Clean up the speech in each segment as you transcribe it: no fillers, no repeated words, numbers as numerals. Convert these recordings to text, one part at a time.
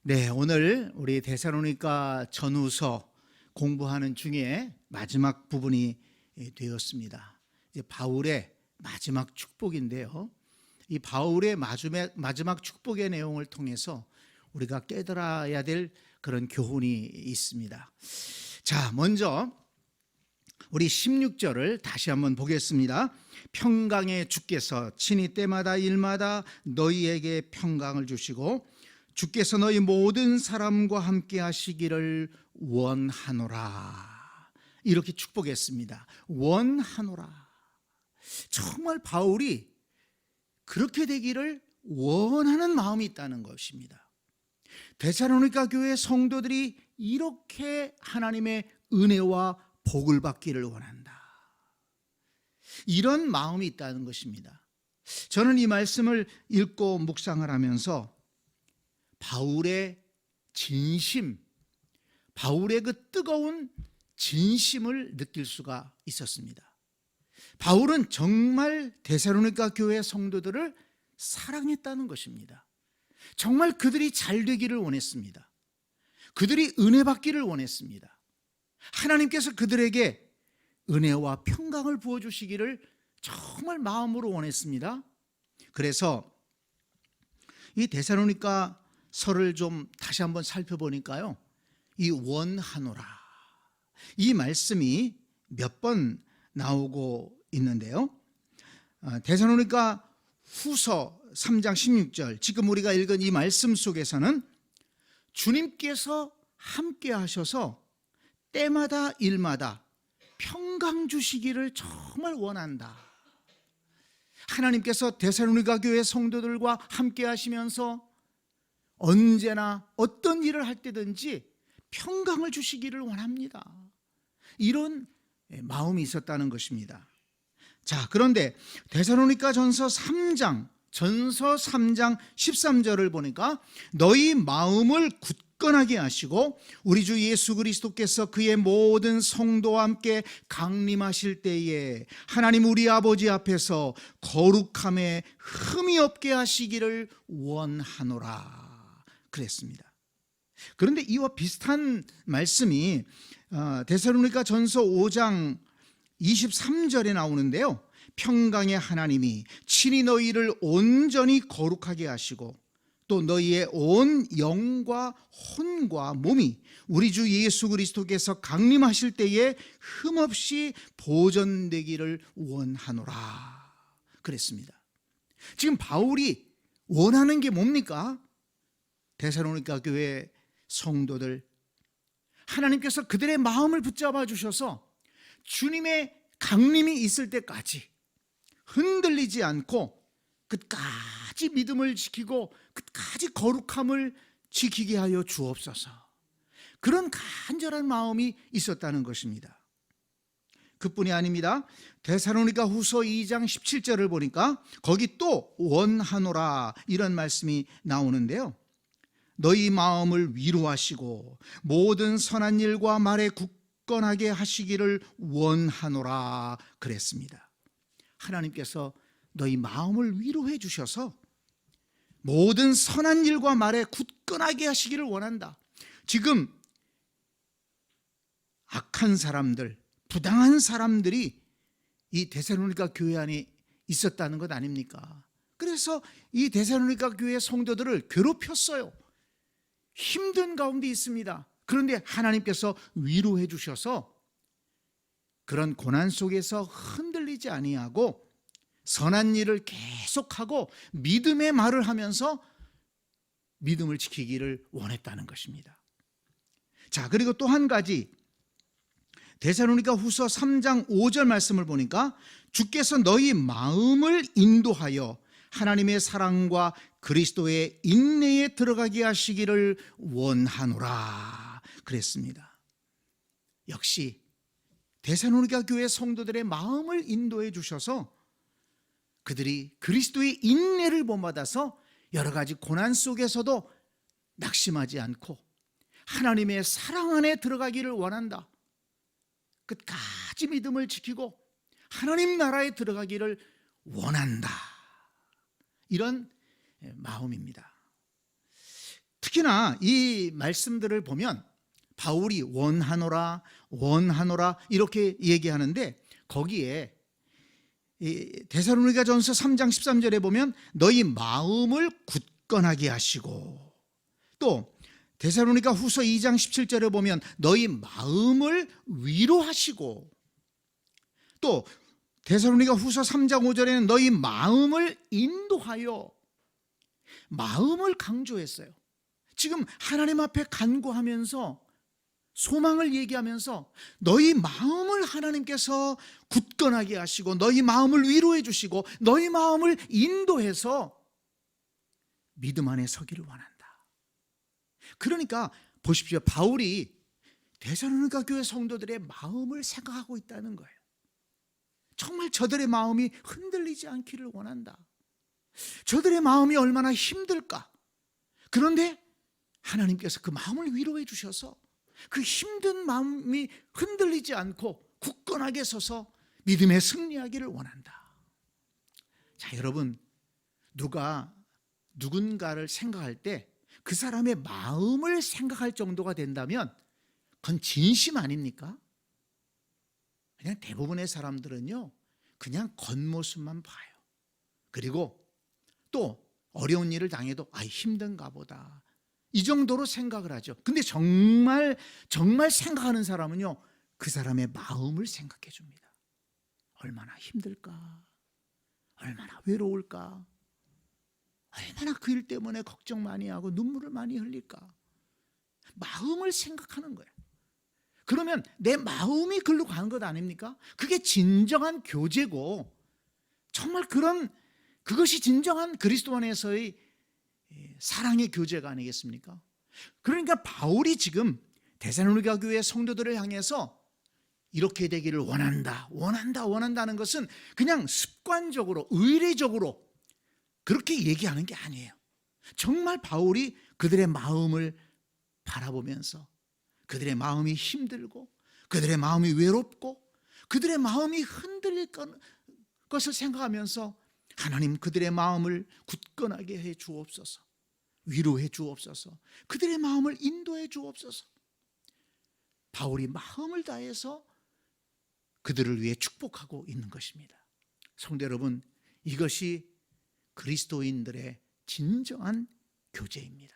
네, 오늘 우리 데살로니가 전후서 공부하는 중에 마지막 부분이 되었습니다. 이제 바울의 마지막 축복인데요. 이 바울의 마지막 축복의 내용을 통해서 우리가 깨달아야 될 그런 교훈이 있습니다. 자, 먼저 우리 16절을 다시 한번 보겠습니다. 평강의 주께서 친히 때마다 일마다 너희에게 평강을 주시고 주께서 너희 모든 사람과 함께 하시기를 원하노라. 이렇게 축복했습니다. 원하노라. 정말 바울이 그렇게 되기를 원하는 마음이 있다는 것입니다. 데살로니가 교회 성도들이 이렇게 하나님의 은혜와 복을 받기를 원한다. 이런 마음이 있다는 것입니다. 저는 이 말씀을 읽고 묵상을 하면서 바울의 진심, 바울의 그 뜨거운 진심을 느낄 수가 있었습니다. 바울은 정말 데살로니가 교회 성도들을 사랑했다는 것입니다. 정말 그들이 잘 되기를 원했습니다. 그들이 은혜 받기를 원했습니다. 하나님께서 그들에게 은혜와 평강을 부어주시기를 정말 마음으로 원했습니다. 그래서 이 데살로니가 서를 좀 다시 한번 살펴보니까요, 이 원하노라, 이 말씀이 몇 번 나오고 있는데요. 데살로니가 후서 3장 16절, 지금 우리가 읽은 이 말씀 속에서는 주님께서 함께 하셔서 때마다 일마다 평강 주시기를 정말 원한다. 하나님께서 데살로니가 교회 성도들과 함께 하시면서 언제나 어떤 일을 할 때든지 평강을 주시기를 원합니다. 이런 마음이 있었다는 것입니다. 자, 그런데 데살로니가 전서 3장 13절을 보니까 너희 마음을 굳건하게 하시고 우리 주 예수 그리스도께서 그의 모든 성도와 함께 강림하실 때에 하나님 우리 아버지 앞에서 거룩함에 흠이 없게 하시기를 원하노라 그랬습니다. 그런데 이와 비슷한 말씀이 데살로니가 전서 5장 23절에 나오는데요. 평강의 하나님이 친히 너희를 온전히 거룩하게 하시고 또 너희의 온 영과 혼과 몸이 우리 주 예수 그리스도께서 강림하실 때에 흠없이 보존되기를 원하노라 그랬습니다. 지금 바울이 원하는 게 뭡니까? 데살로니가 교회 성도들, 하나님께서 그들의 마음을 붙잡아 주셔서 주님의 강림이 있을 때까지 흔들리지 않고 끝까지 믿음을 지키고 끝까지 거룩함을 지키게 하여 주옵소서. 그런 간절한 마음이 있었다는 것입니다. 그뿐이 아닙니다. 데살로니가 후서 2장 17절을 보니까 거기 또 원하노라 이런 말씀이 나오는데요. 너희 마음을 위로하시고 모든 선한 일과 말에 굳건하게 하시기를 원하노라 그랬습니다. 하나님께서 너희 마음을 위로해 주셔서 모든 선한 일과 말에 굳건하게 하시기를 원한다. 지금 악한 사람들, 부당한 사람들이 이 데살로니가 교회 안에 있었다는 것 아닙니까? 그래서 이 데살로니가 교회 성도들을 괴롭혔어요. 힘든 가운데 있습니다. 그런데 하나님께서 위로해 주셔서 그런 고난 속에서 흔들리지 아니하고 선한 일을 계속하고 믿음의 말을 하면서 믿음을 지키기를 원했다는 것입니다. 자, 그리고 또 한 가지 데살로니가 후서 3장 5절 말씀을 보니까 주께서 너희 마음을 인도하여 하나님의 사랑과 그리스도의 인내에 들어가게 하시기를 원하노라 그랬습니다. 역시 데살로니가 교회 성도들의 마음을 인도해 주셔서 그들이 그리스도의 인내를 본받아서 여러 가지 고난 속에서도 낙심하지 않고 하나님의 사랑 안에 들어가기를 원한다. 끝까지 믿음을 지키고 하나님 나라에 들어가기를 원한다. 이런 마음입니다. 특히나 이 말씀들을 보면 바울이 원하노라 이렇게 얘기하는데, 거기에 데살로니가전서 3장 13절에 보면 너희 마음을 굳건하게 하시고, 또 데살로니가 후서 2장 17절에 보면 너희 마음을 위로하시고, 또 데살로니가 후서 3장 5절에는 너희 마음을 인도하여, 마음을 강조했어요. 지금 하나님 앞에 간구하면서 소망을 얘기하면서 너희 마음을 하나님께서 굳건하게 하시고 너희 마음을 위로해 주시고 너희 마음을 인도해서 믿음 안에 서기를 원한다. 그러니까 보십시오. 바울이 데살로니가 교회 성도들의 마음을 생각하고 있다는 거예요. 정말 저들의 마음이 흔들리지 않기를 원한다. 저들의 마음이 얼마나 힘들까. 그런데 하나님께서 그 마음을 위로해 주셔서 그 힘든 마음이 흔들리지 않고 굳건하게 서서 믿음에 승리하기를 원한다. 자, 여러분, 누군가를 생각할 때 그 사람의 마음을 생각할 정도가 된다면 그건 진심 아닙니까? 그냥 대부분의 사람들은요, 그냥 겉모습만 봐요. 그리고 또 어려운 일을 당해도 힘든가 보다, 이 정도로 생각을 하죠. 근데 정말 생각하는 사람은요, 그 사람의 마음을 생각해 줍니다. 얼마나 힘들까? 얼마나 외로울까? 얼마나 그 일 때문에 걱정 많이 하고 눈물을 많이 흘릴까? 마음을 생각하는 거예요. 그러면 내 마음이 글로 가는 것 아닙니까? 그게 진정한 교제고, 정말 그것이 진정한 그리스도 안에서의 사랑의 교제가 아니겠습니까? 그러니까 바울이 지금 데살로니가 교회 성도들을 향해서 이렇게 되기를 원한다는 것은 그냥 습관적으로, 의례적으로 그렇게 얘기하는 게 아니에요. 정말 바울이 그들의 마음을 바라보면서 그들의 마음이 힘들고 그들의 마음이 외롭고 그들의 마음이 흔들릴 것을 생각하면서 하나님, 그들의 마음을 굳건하게 해 주옵소서, 위로해 주옵소서, 그들의 마음을 인도해 주옵소서. 바울이 마음을 다해서 그들을 위해 축복하고 있는 것입니다. 성도 여러분, 이것이 그리스도인들의 진정한 교제입니다.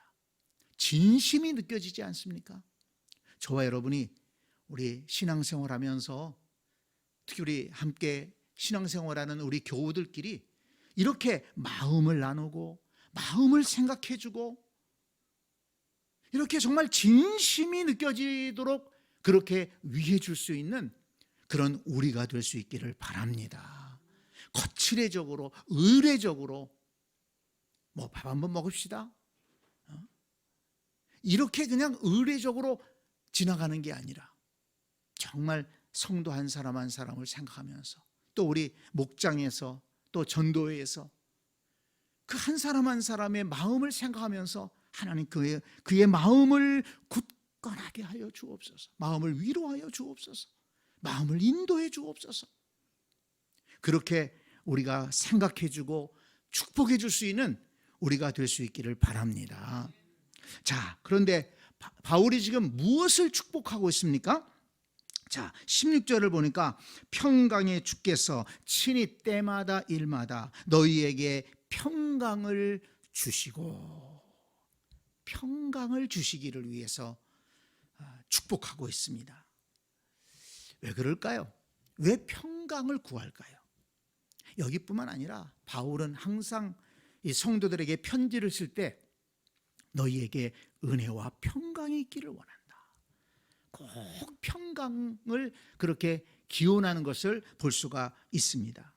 진심이 느껴지지 않습니까? 저와 여러분이 우리 신앙생활하면서, 특히 우리 함께 신앙생활하는 우리 교우들끼리 이렇게 마음을 나누고 마음을 생각해주고 이렇게 정말 진심이 느껴지도록 그렇게 위해 줄 수 있는 그런 우리가 될 수 있기를 바랍니다. 거칠애적으로, 의례적으로 밥 한번 먹읍시다, 이렇게 그냥 의례적으로 지나가는 게 아니라 정말 성도 한 사람 한 사람을 생각하면서, 또 우리 목장에서, 또 전도회에서 그 한 사람 한 사람의 마음을 생각하면서 하나님, 그의 마음을 굳건하게 하여 주옵소서, 마음을 위로하여 주옵소서, 마음을 인도해 주옵소서. 그렇게 우리가 생각해 주고 축복해 줄 수 있는 우리가 될 수 있기를 바랍니다. 자, 그런데 바울이 지금 무엇을 축복하고 있습니까? 자, 16절을 보니까 평강의 주께서 친히 때마다 일마다 너희에게 평강을 주시고, 평강을 주시기를 위해서 축복하고 있습니다. 왜 그럴까요? 왜 평강을 구할까요? 여기뿐만 아니라 바울은 항상 이 성도들에게 편지를 쓸 때 너희에게 은혜와 평강이 있기를 원한다, 꼭 평강을 그렇게 기원하는 것을 볼 수가 있습니다.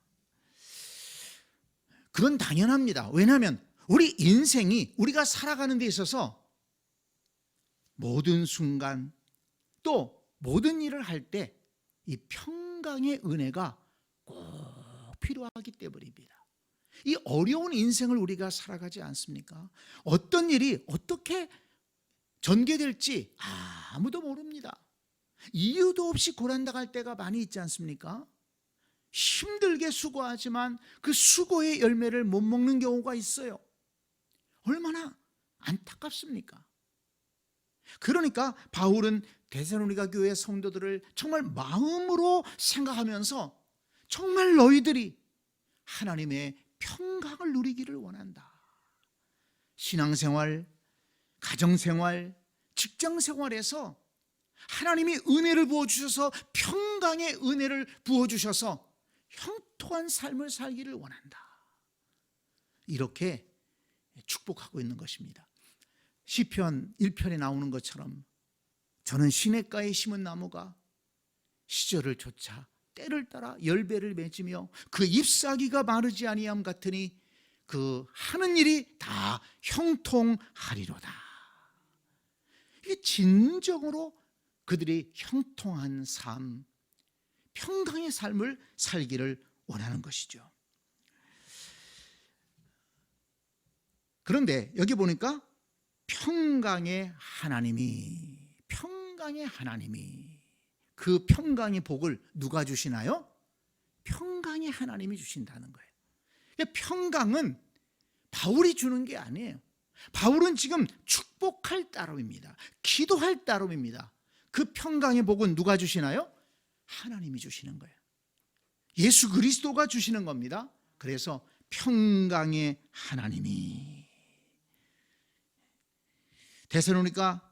그건 당연합니다. 왜냐하면 우리 인생이, 우리가 살아가는 데 있어서 모든 순간 또 모든 일을 할 때 이 평강의 은혜가 꼭 필요하기 때문입니다. 이 어려운 인생을 우리가 살아가지 않습니까? 어떤 일이 어떻게 전개될지 아무도 모릅니다. 이유도 없이 고난당할 때가 많이 있지 않습니까? 힘들게 수고하지만 그 수고의 열매를 못 먹는 경우가 있어요. 얼마나 안타깝습니까? 그러니까 바울은 데살로니가 교회 성도들을 정말 마음으로 생각하면서 정말 너희들이 하나님의 평강을 누리기를 원한다. 신앙생활, 가정생활, 직장생활에서 하나님이 은혜를 부어주셔서 평강의 은혜를 부어주셔서 형통한 삶을 살기를 원한다. 이렇게 축복하고 있는 것입니다. 시편 1편에 나오는 것처럼 저는 시냇가에 심은 나무가 시절을 쫓아 때를 따라 열매를 맺으며 그 잎사귀가 마르지 아니함 같으니 그 하는 일이 다 형통하리로다. 이게 진정으로 그들이 형통한 삶, 평강의 삶을 살기를 원하는 것이죠. 그런데 여기 보니까 평강의 하나님이 그 평강의 복을 누가 주시나요? 평강의 하나님이 주신다는 거예요. 평강은 바울이 주는 게 아니에요. 바울은 지금 축복할 따름입니다. 기도할 따름입니다. 그 평강의 복은 누가 주시나요? 하나님이 주시는 거예요. 예수 그리스도가 주시는 겁니다. 그래서 평강의 하나님이. 데살로니가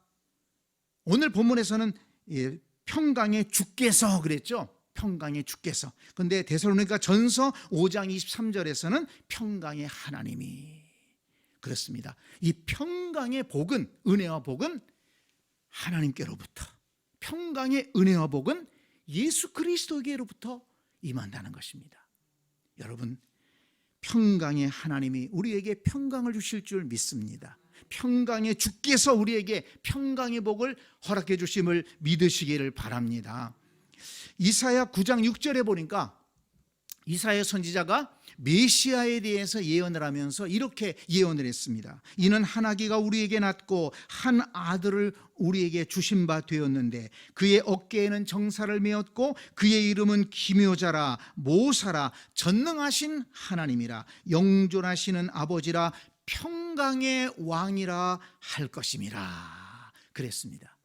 오늘 본문에서는 평강의 주께서 그랬죠. 평강의 주께서. 그런데 데살로니가 전서 5장 23절에서는 평강의 하나님이. 그렇습니다. 이 평강의 복은, 은혜와 복은 하나님께로부터, 평강의 은혜와 복은 예수 그리스도께로부터 임한다는 것입니다. 여러분, 평강의 하나님이 우리에게 평강을 주실 줄 믿습니다. 평강의 주께서 우리에게 평강의 복을 허락해 주심을 믿으시기를 바랍니다. 이사야 9장 6절에 보니까 이사야 선지자가 메시아에 대해서 예언을 하면서 이렇게 예언을 했습니다. 이는 한 아기가 우리에게 낳고 한 아들을 우리에게 주신 바 되었는데 그의 어깨에는 정사를 메었고 그의 이름은 기묘자라 모사라 전능하신 하나님이라 영존하시는 아버지라 평강의 왕이라 할 것임이라 그랬습니다.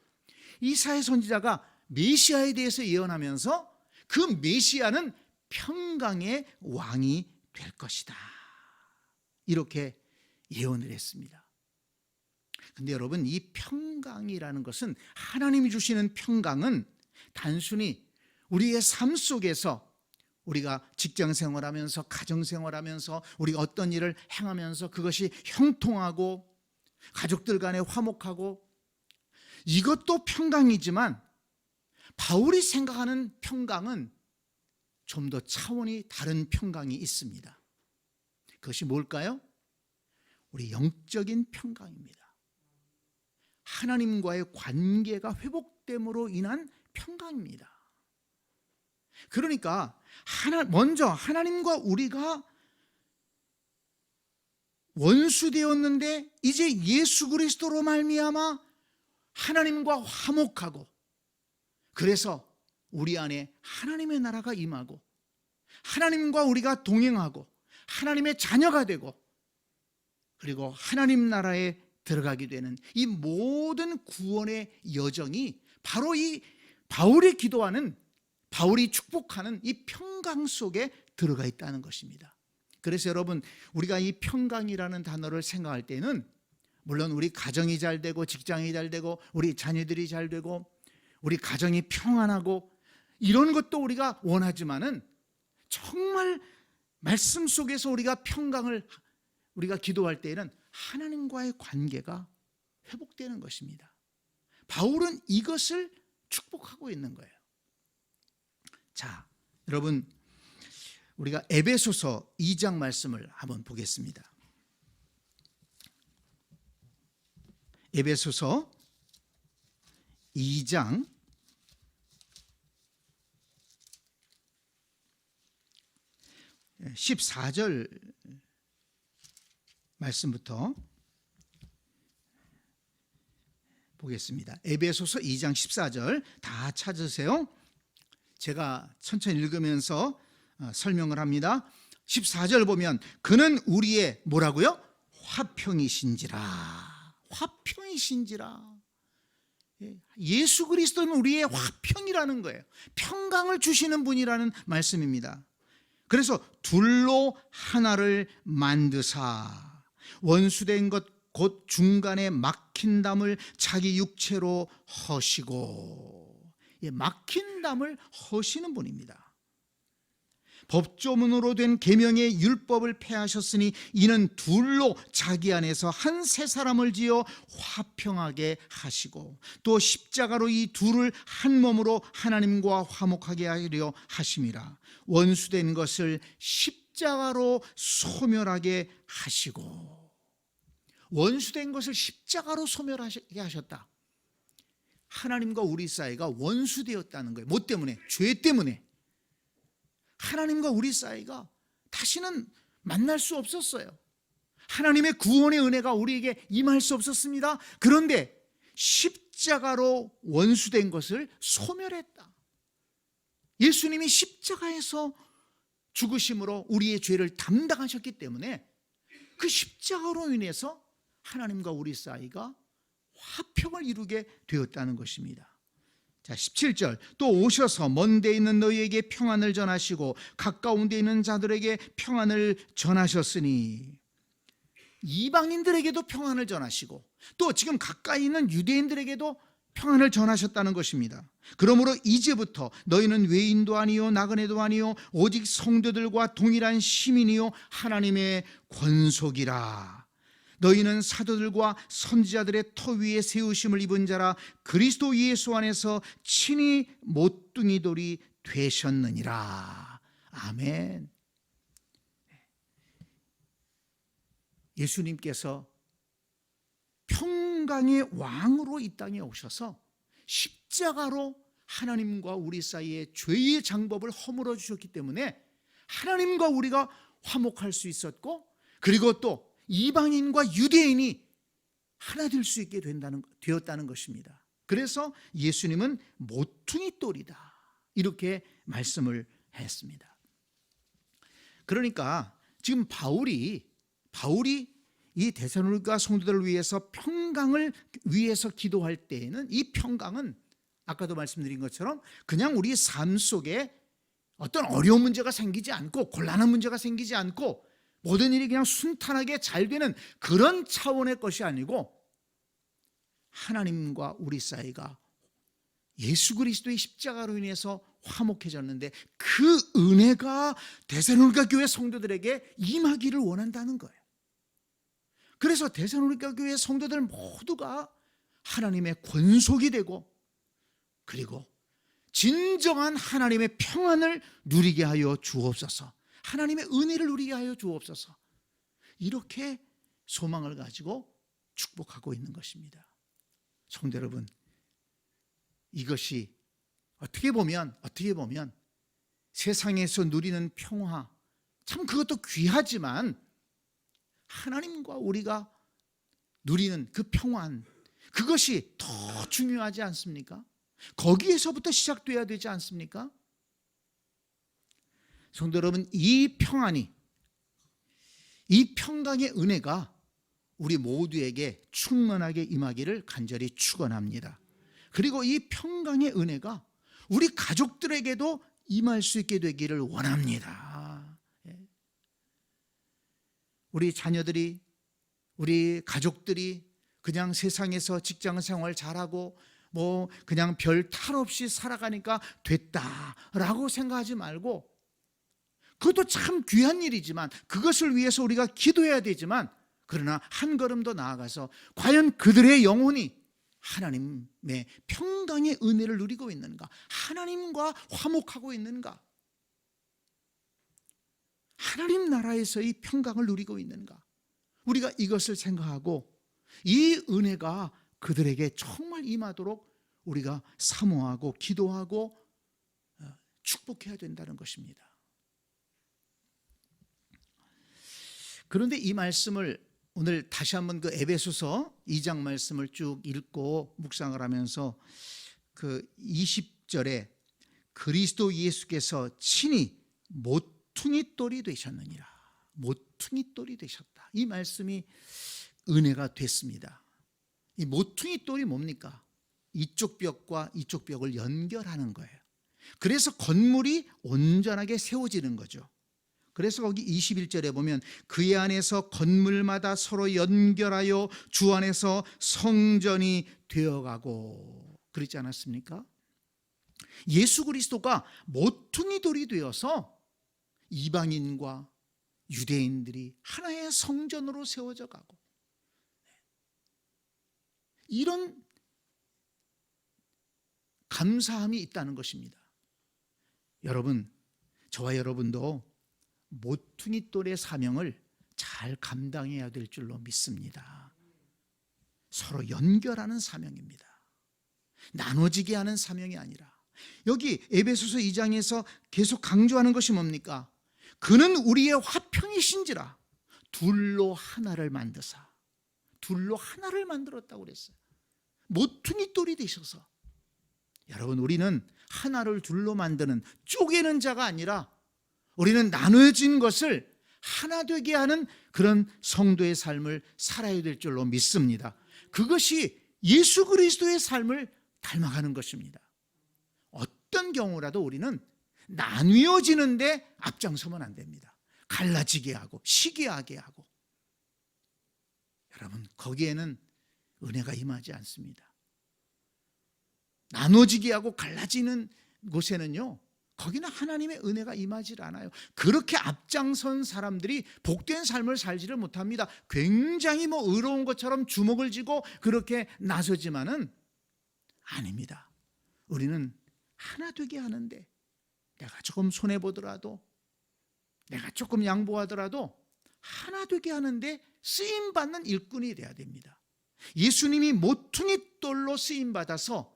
이사야 선지자가 메시아에 대해서 예언하면서 그 메시아는 평강의 왕이 될 것이다, 이렇게 예언을 했습니다. 그런데 여러분, 이 평강이라는 것은, 하나님이 주시는 평강은 단순히 우리의 삶 속에서, 우리가 직장생활하면서 가정생활하면서 우리가 어떤 일을 행하면서 그것이 형통하고 가족들 간에 화목하고, 이것도 평강이지만 바울이 생각하는 평강은 좀 더 차원이 다른 평강이 있습니다. 그것이 뭘까요? 우리 영적인 평강입니다. 하나님과의 관계가 회복됨으로 인한 평강입니다. 그러니까 먼저 하나님과 우리가 원수되었는데 이제 예수 그리스도로 말미암아 하나님과 화목하고, 그래서 우리 안에 하나님의 나라가 임하고 하나님과 우리가 동행하고 하나님의 자녀가 되고, 그리고 하나님 나라에 들어가게 되는 이 모든 구원의 여정이 바로 이 바울이 기도하는, 바울이 축복하는 이 평강 속에 들어가 있다는 것입니다. 그래서 여러분, 우리가 이 평강이라는 단어를 생각할 때는 물론 우리 가정이 잘 되고 직장이 잘 되고 우리 자녀들이 잘 되고 우리 가정이 평안하고 이런 것도 우리가 원하지만은, 정말 말씀 속에서 우리가 평강을 우리가 기도할 때에는 하나님과의 관계가 회복되는 것입니다. 바울은 이것을 축복하고 있는 거예요. 자, 여러분, 우리가 에베소서 2장 말씀을 한번 보겠습니다. 에베소서 2장 14절 말씀부터 보겠습니다. 에베소서 2장 14절 다 찾으세요. 제가 천천히 읽으면서 설명을 합니다. 14절 보면 그는 우리의 뭐라고요? 화평이신지라. 화평이신지라. 예수 그리스도는 우리의 화평이라는 거예요. 평강을 주시는 분이라는 말씀입니다. 그래서 둘로 하나를 만드사 원수된 것 곧 중간에 막힌 담을 자기 육체로 허시고, 막힌 담을 허시는 분입니다. 법조문으로 된 계명의 율법을 폐하셨으니 이는 둘로 자기 안에서 한 새 사람을 지어 화평하게 하시고, 또 십자가로 이 둘을 한 몸으로 하나님과 화목하게 하려 하심이라. 원수된 것을 십자가로 소멸하게 하시고, 원수된 것을 십자가로 소멸하게 하셨다. 하나님과 우리 사이가 원수되었다는 거예요. 뭐 때문에? 죄 때문에. 하나님과 우리 사이가 다시는 만날 수 없었어요. 하나님의 구원의 은혜가 우리에게 임할 수 없었습니다. 그런데 십자가로 원수된 것을 소멸했다. 예수님이 십자가에서 죽으심으로 우리의 죄를 담당하셨기 때문에 그 십자가로 인해서 하나님과 우리 사이가 화평을 이루게 되었다는 것입니다. 자, 17절. 또 오셔서 먼 데 있는 너희에게 평안을 전하시고 가까운 데 있는 자들에게 평안을 전하셨으니, 이방인들에게도 평안을 전하시고 또 지금 가까이 있는 유대인들에게도 평안을 전하셨다는 것입니다. 그러므로 이제부터 너희는 외인도 아니요 나그네도 아니요 오직 성도들과 동일한 시민이요 하나님의 권속이라. 너희는 사도들과 선지자들의 터 위에 세우심을 입은 자라. 그리스도 예수 안에서 친히 모퉁이 돌이 되셨느니라. 아멘. 예수님께서 평강의 왕으로 이 땅에 오셔서 십자가로 하나님과 우리 사이의 죄의 장법을 허물어 주셨기 때문에 하나님과 우리가 화목할 수 있었고, 그리고 또 이방인과 유대인이 하나 될 수 있게 되었다는 것입니다. 그래서 예수님은 모퉁이 돌이다, 이렇게 말씀을 했습니다. 그러니까 지금 바울이 이 데살로니가 성도들을 위해서 평강을 위해서 기도할 때에는 이 평강은 아까도 말씀드린 것처럼 그냥 우리 삶 속에 어떤 어려운 문제가 생기지 않고 곤란한 문제가 생기지 않고 모든 일이 그냥 순탄하게 잘 되는 그런 차원의 것이 아니고, 하나님과 우리 사이가 예수 그리스도의 십자가로 인해서 화목해졌는데 그 은혜가 데살로니가 교회 성도들에게 임하기를 원한다는 거예요. 그래서 데살로니가 교회 성도들 모두가 하나님의 권속이 되고, 그리고 진정한 하나님의 평안을 누리게 하여 주옵소서, 하나님의 은혜를 누리게 하여 주옵소서, 이렇게 소망을 가지고 축복하고 있는 것입니다. 성도 여러분, 이것이 어떻게 보면 세상에서 누리는 평화, 참 그것도 귀하지만 하나님과 우리가 누리는 그 평안, 그것이 더 중요하지 않습니까? 거기에서부터 시작돼야 되지 않습니까? 성도 여러분, 이 평안이, 이 평강의 은혜가 우리 모두에게 충만하게 임하기를 간절히 축원합니다. 그리고 이 평강의 은혜가 우리 가족들에게도 임할 수 있게 되기를 원합니다. 우리 자녀들이, 우리 가족들이 그냥 세상에서 직장 생활 잘하고 뭐 그냥 별 탈 없이 살아가니까 됐다라고 생각하지 말고, 그것도 참 귀한 일이지만 그것을 위해서 우리가 기도해야 되지만, 그러나 한 걸음 더 나아가서 과연 그들의 영혼이 하나님의 평강의 은혜를 누리고 있는가, 하나님과 화목하고 있는가, 하나님 나라에서의 평강을 누리고 있는가, 우리가 이것을 생각하고 이 은혜가 그들에게 정말 임하도록 우리가 사모하고 기도하고 축복해야 된다는 것입니다. 그런데 이 말씀을 오늘 다시 한번 그 에베소서 2장 말씀을 쭉 읽고 묵상을 하면서 그 20절에 그리스도 예수께서 친히 모퉁이 돌이 되셨느니라, 모퉁이 돌이 되셨다, 이 말씀이 은혜가 됐습니다. 이 모퉁이 돌이 뭡니까? 이쪽 벽과 이쪽 벽을 연결하는 거예요. 그래서 건물이 온전하게 세워지는 거죠. 그래서 거기 21절에 보면 그의 안에서 건물마다 서로 연결하여 주 안에서 성전이 되어가고 그러지 않았습니까? 예수 그리스도가 모퉁이 돌이 되어서 이방인과 유대인들이 하나의 성전으로 세워져 가고, 이런 감사함이 있다는 것입니다. 여러분, 저와 여러분도 모퉁이 돌의 사명을 잘 감당해야 될 줄로 믿습니다. 서로 연결하는 사명입니다. 나눠지게 하는 사명이 아니라, 여기 에베소서 2장에서 계속 강조하는 것이 뭡니까? 그는 우리의 화평이신지라 둘로 하나를 만드사. 둘로 하나를 만들었다고 그랬어요. 모퉁이 돌이 되셔서. 여러분, 우리는 하나를 둘로 만드는, 쪼개는 자가 아니라 우리는 나눠진 것을 하나 되게 하는 그런 성도의 삶을 살아야 될 줄로 믿습니다. 그것이 예수 그리스도의 삶을 닮아가는 것입니다. 어떤 경우라도 우리는 나뉘어지는데 앞장서면 안 됩니다. 갈라지게 하고 시기하게 하고. 여러분, 거기에는 은혜가 임하지 않습니다. 나눠지게 하고 갈라지는 곳에는요, 거기는 하나님의 은혜가 임하지 않아요. 그렇게 앞장선 사람들이 복된 삶을 살지를 못합니다. 굉장히 의로운 것처럼 주먹을 쥐고 그렇게 나서지만은 아닙니다. 우리는 하나 되게 하는데, 내가 조금 손해보더라도, 내가 조금 양보하더라도 하나 되게 하는데 쓰임받는 일꾼이 돼야 됩니다. 예수님이 모퉁이 돌로 쓰임받아서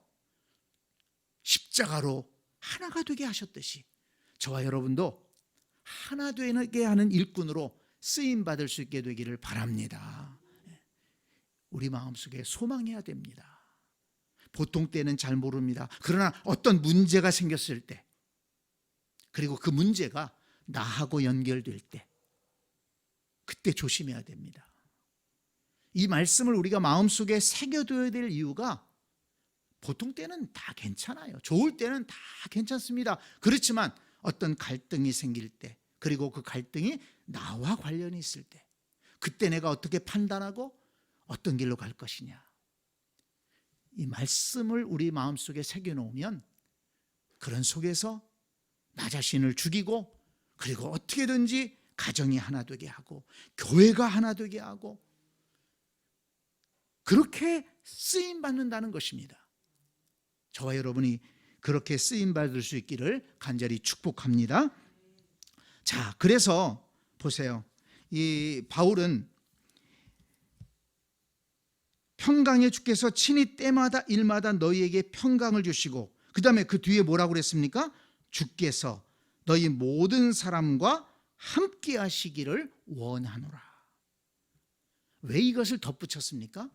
십자가로 하나가 되게 하셨듯이 저와 여러분도 하나 되게 하는 일꾼으로 쓰임받을 수 있게 되기를 바랍니다. 우리 마음속에 소망해야 됩니다. 보통 때는 잘 모릅니다. 그러나 어떤 문제가 생겼을 때, 그리고 그 문제가 나하고 연결될 때, 그때 조심해야 됩니다. 이 말씀을 우리가 마음속에 새겨둬야 될 이유가, 보통 때는 다 괜찮아요. 좋을 때는 다 괜찮습니다. 그렇지만 어떤 갈등이 생길 때, 그리고 그 갈등이 나와 관련이 있을 때, 그때 내가 어떻게 판단하고 어떤 길로 갈 것이냐, 이 말씀을 우리 마음속에 새겨놓으면 그런 속에서 나 자신을 죽이고, 그리고 어떻게든지 가정이 하나 되게 하고 교회가 하나 되게 하고, 그렇게 쓰임받는다는 것입니다. 저와 여러분이 그렇게 쓰임받을 수 있기를 간절히 축복합니다. 자, 그래서 보세요. 이 바울은 평강의 주께서 친히 때마다 일마다 너희에게 평강을 주시고, 그 다음에 그 뒤에 뭐라고 그랬습니까? 주께서 너희 모든 사람과 함께 하시기를 원하노라. 왜 이것을 덧붙였습니까?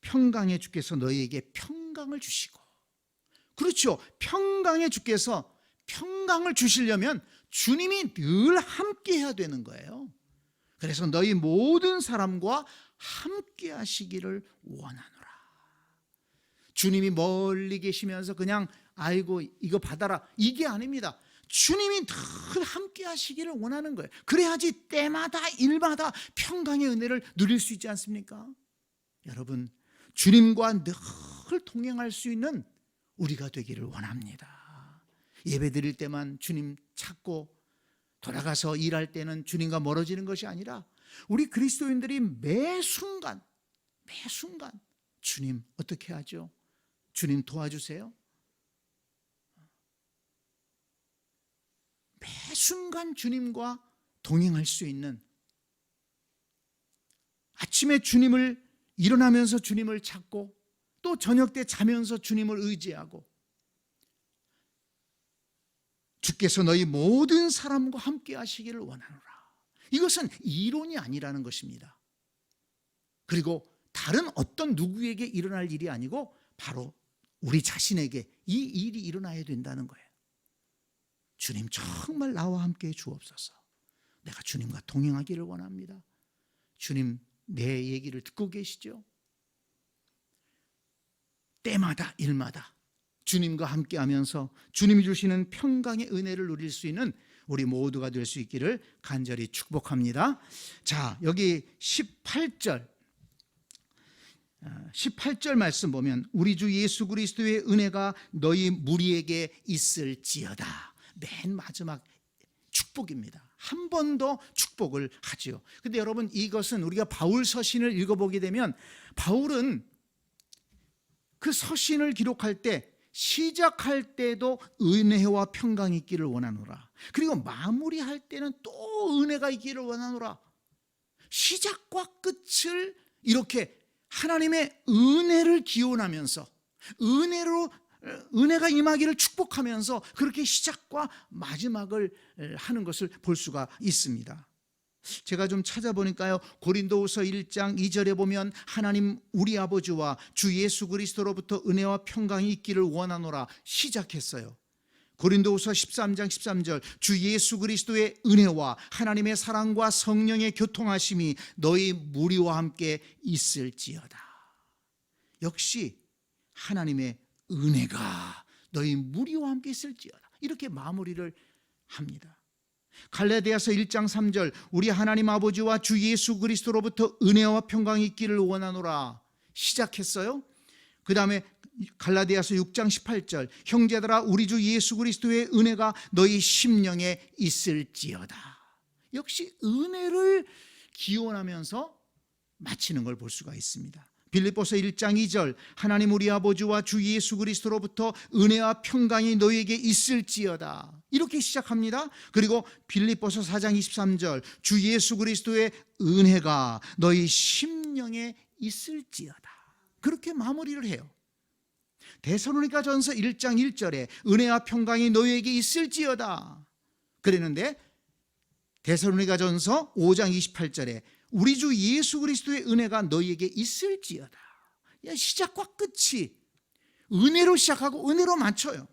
평강의 주께서 너희에게 평강을 주시고, 그렇죠. 평강의 주께서 평강을 주시려면 주님이 늘 함께 해야 되는 거예요. 그래서 너희 모든 사람과 함께 하시기를 원하노라. 주님이 멀리 계시면서 그냥 아이고 이거 받아라, 이게 아닙니다. 주님이 늘 함께 하시기를 원하는 거예요. 그래야지 때마다 일마다 평강의 은혜를 누릴 수 있지 않습니까? 여러분, 주님과 늘 동행할 수 있는 우리가 되기를 원합니다. 예배 드릴 때만 주님 찾고 돌아가서 일할 때는 주님과 멀어지는 것이 아니라, 우리 그리스도인들이 매 순간 주님 어떻게 하죠? 주님 도와주세요. 매 순간 주님과 동행할 수 있는, 아침에 주님을 일어나면서 주님을 찾고, 또 저녁 때 자면서 주님을 의지하고, 주께서 너희 모든 사람과 함께 하시기를 원하노라. 이것은 이론이 아니라는 것입니다. 그리고 다른 어떤 누구에게 일어날 일이 아니고 바로 우리 자신에게 이 일이 일어나야 된다는 거예요. 주님 정말 나와 함께 주옵소서. 내가 주님과 동행하기를 원합니다. 주님 내 얘기를 듣고 계시죠? 때마다 일마다 주님과 함께하면서 주님이 주시는 평강의 은혜를 누릴 수 있는 우리 모두가 될 수 있기를 간절히 축복합니다. 자, 여기 18절 말씀 보면 우리 주 예수 그리스도의 은혜가 너희 무리에게 있을지어다. 맨 마지막 축복입니다. 한 번 더 축복을 하지요. 근데 여러분, 이것은 우리가 바울 서신을 읽어보게 되면 바울은 그 서신을 기록할 때 시작할 때도 은혜와 평강이 있기를 원하노라. 그리고 마무리할 때는 또 은혜가 있기를 원하노라. 시작과 끝을 이렇게 하나님의 은혜를 기원하면서 은혜가 임하기를 축복하면서 그렇게 시작과 마지막을 하는 것을 볼 수가 있습니다. 제가 좀 찾아보니까요, 고린도후서 1장 2절에 보면 하나님 우리 아버지와 주 예수 그리스도로부터 은혜와 평강이 있기를 원하노라 시작했어요. 고린도후서 13장 13절 주 예수 그리스도의 은혜와 하나님의 사랑과 성령의 교통하심이 너희 무리와 함께 있을지어다. 역시 하나님의 은혜가 너희 무리와 함께 있을지어다. 이렇게 마무리를 합니다. 갈라디아서 1장 3절 우리 하나님 아버지와 주 예수 그리스도로부터 은혜와 평강이 있기를 원하노라 시작했어요. 그 다음에 갈라디아서 6장 18절 형제들아 우리 주 예수 그리스도의 은혜가 너희 심령에 있을지어다. 역시 은혜를 기원하면서 마치는 걸 볼 수가 있습니다. 빌립보서 1장 2절 하나님 우리 아버지와 주 예수 그리스도로부터 은혜와 평강이 너희에게 있을지어다. 이렇게 시작합니다. 그리고 빌립보서 4장 23절 주 예수 그리스도의 은혜가 너희 심령에 있을지어다. 그렇게 마무리를 해요. 데살로니가전서 1장 1절에 은혜와 평강이 너희에게 있을지어다 그랬는데 데살로니가전서 5장 28절에 우리 주 예수 그리스도의 은혜가 너희에게 있을지어다. 시작과 끝이 은혜로 시작하고 은혜로 마쳐요.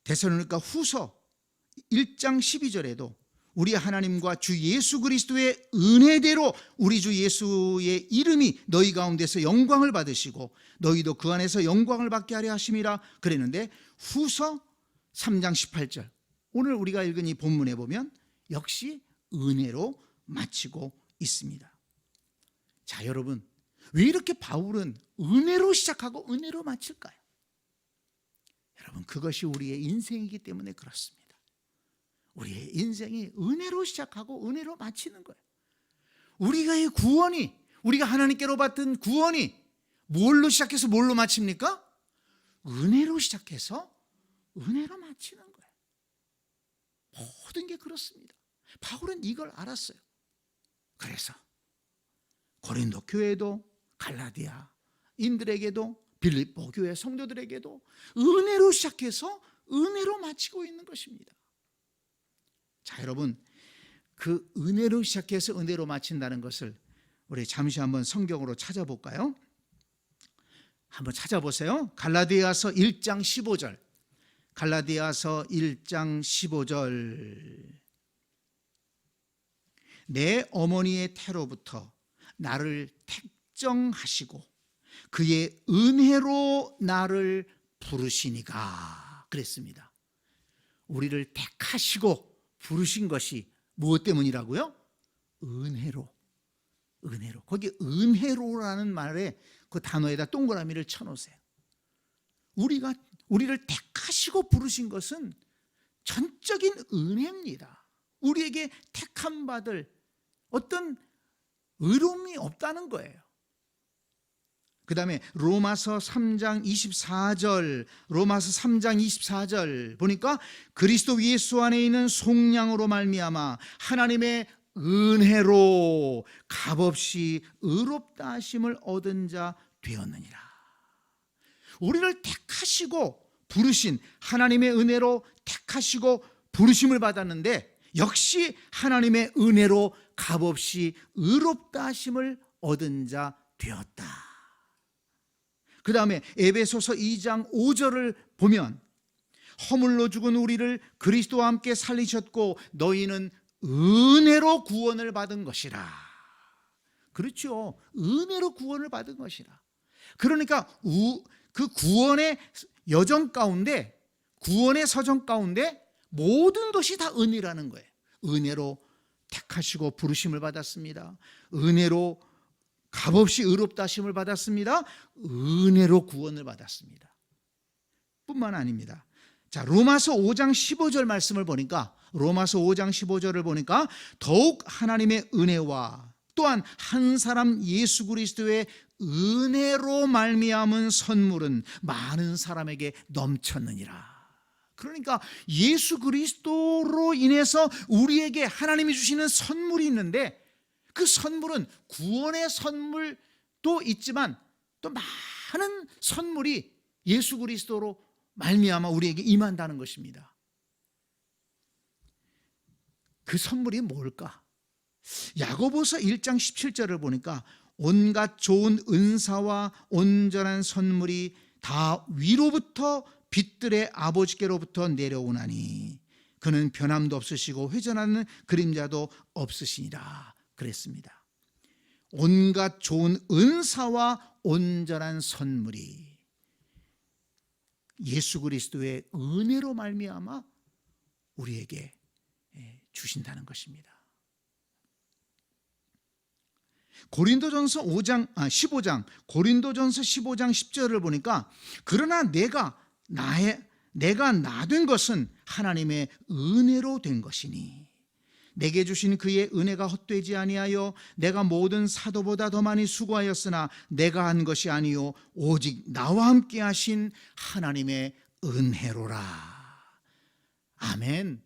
데살로니가 후서 1장 12절에도 우리 하나님과 주 예수 그리스도의 은혜대로 우리 주 예수의 이름이 너희 가운데서 영광을 받으시고 너희도 그 안에서 영광을 받게 하려 하심이라 그랬는데 후서 3장 18절 오늘 우리가 읽은 이 본문에 보면 역시 은혜로 마치고 있습니다. 자, 여러분, 왜 이렇게 바울은 은혜로 시작하고 은혜로 마칠까요? 여러분, 그것이 우리의 인생이기 때문에 그렇습니다. 우리의 인생이 은혜로 시작하고 은혜로 마치는 거예요. 우리가의 구원이, 우리가 하나님께로 받은 구원이 뭘로 시작해서 뭘로 마칩니까? 은혜로 시작해서 은혜로 마치는 거예요. 모든 게 그렇습니다. 바울은 이걸 알았어요. 그래서 고린도 교회도 갈라디아인들에게도 빌립보 교회 성도들에게도 은혜로 시작해서 은혜로 마치고 있는 것입니다. 자, 여러분, 그 은혜로 시작해서 은혜로 마친다는 것을 우리 잠시 한번 성경으로 찾아볼까요? 한번 찾아보세요. 갈라디아서 1장 15절. 갈라디아서 1장 15절. 내 어머니의 태로부터 나를 택정하시고 그의 은혜로 나를 부르시니가 그랬습니다. 우리를 택하시고 부르신 것이 무엇 때문이라고요? 은혜로. 거기 은혜로라는 말에 그 단어에다 동그라미를 쳐놓으세요. 우리를 택하시고 부르신 것은 전적인 은혜입니다. 우리에게 택함 받을 어떤 의로움이 없다는 거예요. 그 다음에 로마서 3장 24절 보니까 그리스도 예수 안에 있는 속량으로 말미암아 하나님의 은혜로 값없이 의롭다 하심을 얻은 자 되었느니라. 우리를 택하시고 부르신 하나님의 은혜로 택하시고 부르심을 받았는데 역시 하나님의 은혜로 값없이 의롭다 하심을 얻은 자 되었다. 그 다음에 에베소서 2장 5절을 보면 허물로 죽은 우리를 그리스도와 함께 살리셨고 너희는 은혜로 구원을 받은 것이라. 그렇죠. 은혜로 구원을 받은 것이라. 그러니까 그 구원의 여정 가운데, 구원의 서정 가운데 모든 것이 다 은혜라는 거예요. 은혜로 택하시고 부르심을 받았습니다. 은혜로 값없이 의롭다 하심을 받았습니다. 은혜로 구원을 받았습니다. 뿐만 아닙니다. 자, 로마서 5장 15절 말씀을 보니까, 로마서 5장 15절을 보니까 더욱 하나님의 은혜와 또한 한 사람 예수 그리스도의 은혜로 말미암은 선물은 많은 사람에게 넘쳤느니라. 그러니까 예수 그리스도로 인해서 우리에게 하나님이 주시는 선물이 있는데, 그 선물은 구원의 선물도 있지만 또 많은 선물이 예수 그리스도로 말미암아 우리에게 임한다는 것입니다. 그 선물이 뭘까? 야고보서 1장 17절을 보니까 온갖 좋은 은사와 온전한 선물이 다 위로부터 빛들의 아버지께로부터 내려오나니 그는 변함도 없으시고 회전하는 그림자도 없으시니라 그랬습니다. 온갖 좋은 은사와 온전한 선물이 예수 그리스도의 은혜로 말미암아 우리에게 주신다는 것입니다. 고린도전서 15장 고린도전서 15장 10절을 보니까 그러나 내가 나 된 것은 하나님의 은혜로 된 것이니 내게 주신 그의 은혜가 헛되지 아니하여 내가 모든 사도보다 더 많이 수고하였으나 내가 한 것이 아니요 오직 나와 함께 하신 하나님의 은혜로라. 아멘.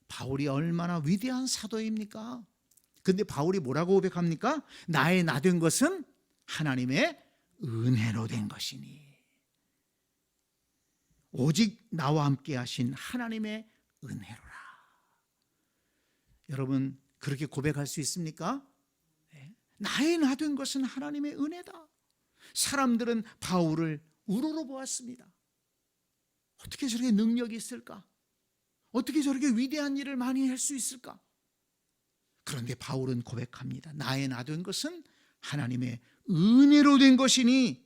바울이 얼마나 위대한 사도입니까? 근데 바울이 뭐라고 고백합니까? 나의 나 된 것은 하나님의 은혜로 된 것이니 오직 나와 함께 하신 하나님의 은혜로라. 여러분 그렇게 고백할 수 있습니까? 네. 나의 나 된 것은 하나님의 은혜다. 사람들은 바울을 우러러 보았습니다. 어떻게 저렇게 능력이 있을까? 어떻게 저렇게 위대한 일을 많이 할 수 있을까? 그런데 바울은 고백합니다. 나의 나 된 것은 하나님의 은혜로 된 것이니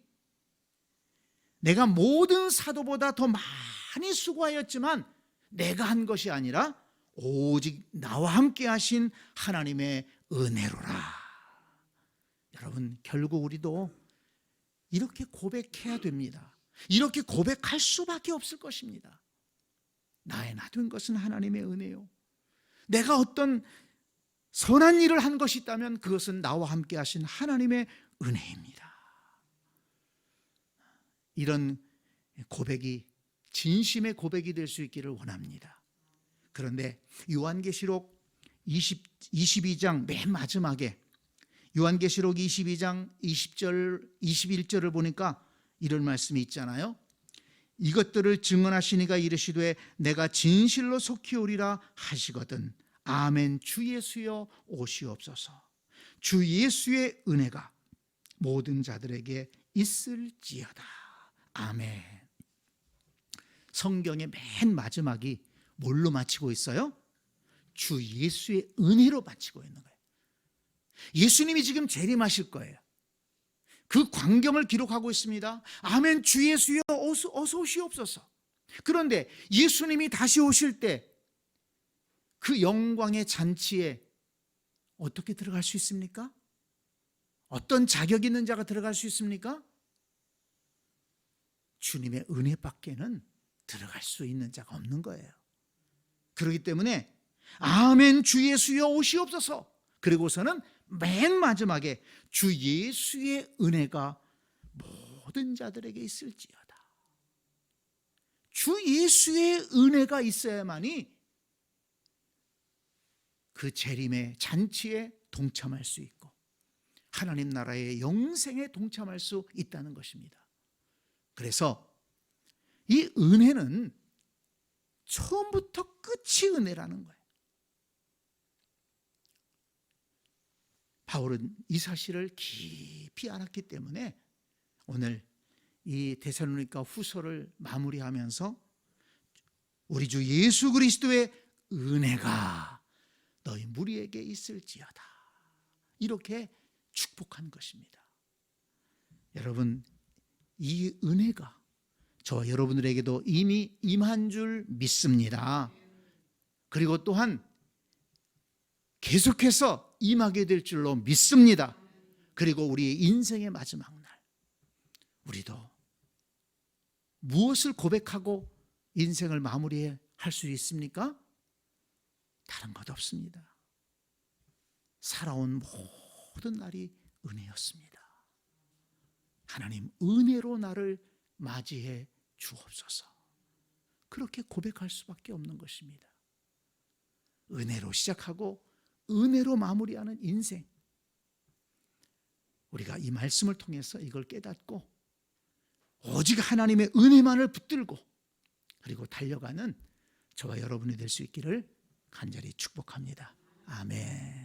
내가 모든 사도보다 더 많이 수고하였지만 내가 한 것이 아니라 오직 나와 함께 하신 하나님의 은혜로라. 여러분 결국 우리도 이렇게 고백해야 됩니다. 이렇게 고백할 수밖에 없을 것입니다. 나의 나 된 것은 하나님의 은혜요. 내가 어떤 선한 일을 한 것이 있다면 그것은 나와 함께 하신 하나님의 은혜입니다. 이런 고백이 진심의 고백이 될 수 있기를 원합니다. 그런데 요한계시록 22장 맨 마지막에 요한계시록 22장 20절 21절을 보니까 이런 말씀이 있잖아요. 이것들을 증언하신 이가 이르시되 내가 진실로 속히 오리라 하시거든. 아멘. 주 예수여 오시옵소서. 주 예수의 은혜가 모든 자들에게 있을지어다. 아멘. 성경의 맨 마지막이 뭘로 마치고 있어요? 주 예수의 은혜로 마치고 있는 거예요. 예수님이 지금 재림하실 거예요. 그 광경을 기록하고 있습니다. 아멘. 주 예수여 어서 오시옵소서. 그런데 예수님이 다시 오실 때 그 영광의 잔치에 어떻게 들어갈 수 있습니까? 어떤 자격 있는 자가 들어갈 수 있습니까? 주님의 은혜밖에는 들어갈 수 있는 자가 없는 거예요. 그렇기 때문에 아멘 주 예수여 오시옵소서. 그리고서는 맨 마지막에 주 예수의 은혜가 모든 자들에게 있을지어다. 주 예수의 은혜가 있어야만이 그 재림의 잔치에 동참할 수 있고 하나님 나라의 영생에 동참할 수 있다는 것입니다. 그래서 이 은혜는 처음부터 끝이 은혜라는 거예요. 바울은 이 사실을 깊이 알았기 때문에 오늘 이 데살로니가 후서를 마무리하면서 우리 주 예수 그리스도의 은혜가 너희 무리에게 있을지어다 이렇게 축복한 것입니다. 여러분, 이 은혜가 저와 여러분들에게도 이미 임한 줄 믿습니다. 그리고 또한 계속해서 임하게 될 줄로 믿습니다. 그리고 우리의 인생의 마지막 날, 우리도 무엇을 고백하고 인생을 마무리할 수 있습니까? 다른 것 없습니다. 살아온 모든 날이 은혜였습니다. 하나님, 은혜로 나를 맞이해 주옵소서. 그렇게 고백할 수밖에 없는 것입니다. 은혜로 시작하고 은혜로 마무리하는 인생, 우리가 이 말씀을 통해서 이걸 깨닫고 오직 하나님의 은혜만을 붙들고 그리고 달려가는 저와 여러분이 될 수 있기를 간절히 축복합니다. 아멘.